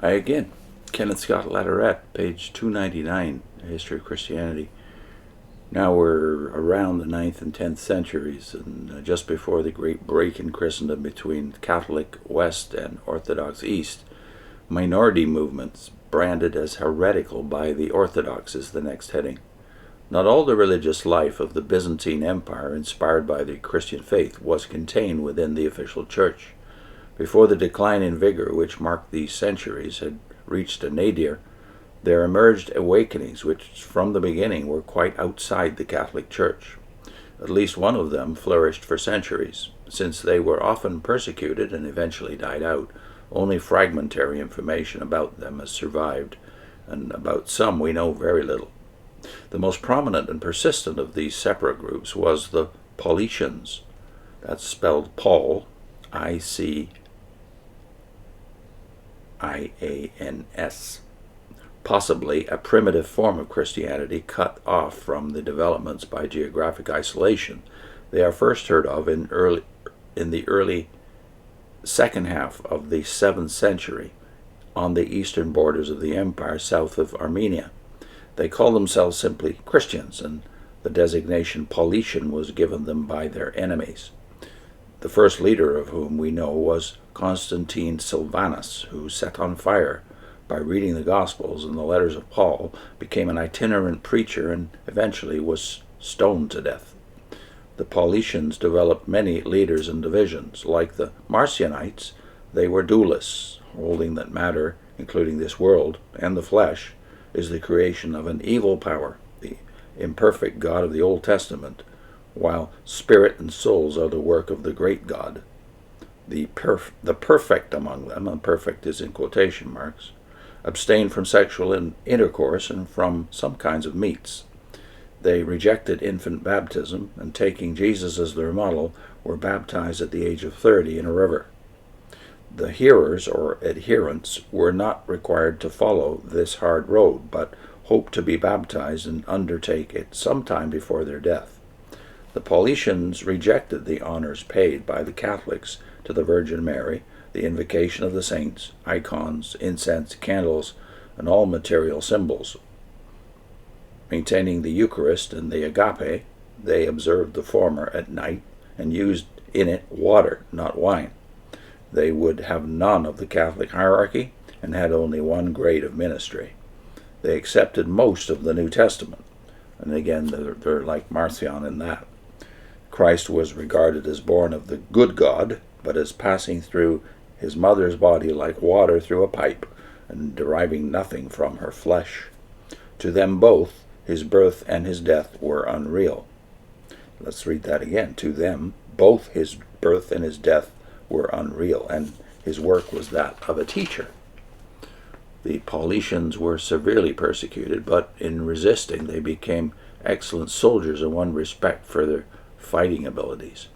Hi again. Kenneth Scott Latourette, page 299, History of Christianity. Now we're around the 9th and 10th centuries, and just before the great break in Christendom between Catholic West and Orthodox East. Minority movements branded as heretical by the Orthodox is the next heading. Not all the religious life of the Byzantine Empire, inspired by the Christian faith, was contained within the official church. Before the decline in vigor which marked these centuries had reached a nadir, there emerged awakenings which from the beginning were quite outside the Catholic Church. At least one of them flourished for centuries. Since they were often persecuted and eventually died out, only fragmentary information about them has survived, and about some we know very little. The most prominent and persistent of these separate groups was the Paulicians. That's spelled Paul, I-C-I-A-N-S. Possibly a primitive form of Christianity cut off from the developments by geographic isolation. They are first heard of in the early second half of the 7th century on the eastern borders of the empire south of Armenia. They call themselves simply Christians, and the designation Paulician was given them by their enemies, the first leader of whom we know was Constantine-Silvanus, who set on fire by reading the Gospels and the letters of Paul, became an itinerant preacher, and eventually was stoned to death. The Paulicians developed many leaders and divisions. Like the Marcionites, they were dualists, holding that matter, including this world and the flesh, is the creation of an evil power, the imperfect God of the Old Testament, while spirit and souls are the work of the great God. The perfect among them, and perfect is in quotation marks, abstained from sexual intercourse and from some kinds of meats. They rejected infant baptism, and taking Jesus as their model, were baptized at the age of 30 in a river. The hearers or adherents were not required to follow this hard road, but hoped to be baptized and undertake it sometime before their death. The Paulicians rejected the honors paid by the Catholics to the Virgin Mary, the invocation of the saints, icons, incense, candles, and all material symbols. Maintaining the Eucharist and the agape, they observed the former at night and used in it water, not wine. They would have none of the Catholic hierarchy and had only one grade of ministry. They accepted most of the New Testament, and again they're like Marcion in that. Christ was regarded as born of the good God, but as passing through his mother's body like water through a pipe, and deriving nothing from her flesh. To them both, his birth and his death were unreal. Let's read that again. To them, both his birth and his death were unreal, and his work was that of a teacher. The Paulicians were severely persecuted, but in resisting they became excellent soldiers and won respect for their fighting abilities.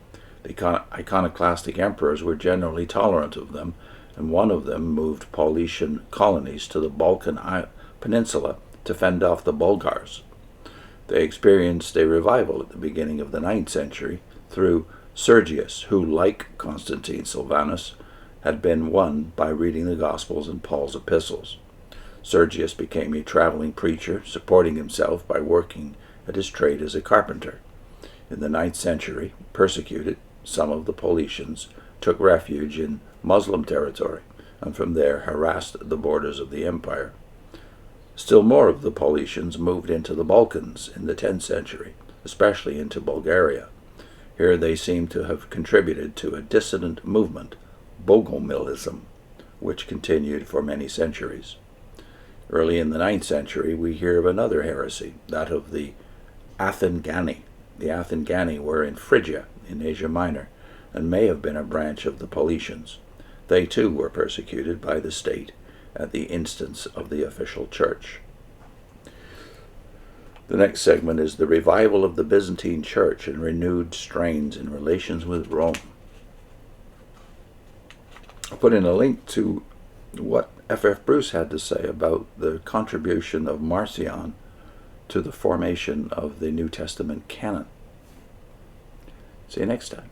The iconoclastic emperors were generally tolerant of them, and one of them moved Paulician colonies to the Balkan Peninsula to fend off the Bulgars. They experienced a revival at the beginning of the 9th century through Sergius, who, like Constantine-Silvanus, had been won by reading the Gospels and Paul's epistles. Sergius became a traveling preacher, supporting himself by working at his trade as a carpenter. In the 9th century, persecuted, some of the Paulicians took refuge in Muslim territory, and from there harassed the borders of the empire. Still more of the Paulicians moved into the Balkans in the 10th century, especially into Bulgaria. Here they seem to have contributed to a dissident movement, Bogomilism, which continued for many centuries. Early in the 9th century, we hear of another heresy, that of the Athingani. The Athingani were in Phrygia, in Asia Minor, and may have been a branch of the Paulicians. They too were persecuted by the state at the instance of the official church. The next segment is the revival of the Byzantine Church and renewed strains in relations with Rome. I'll put in a link to what F.F. Bruce had to say about the contribution of Marcion to the formation of the New Testament canon. See you next time.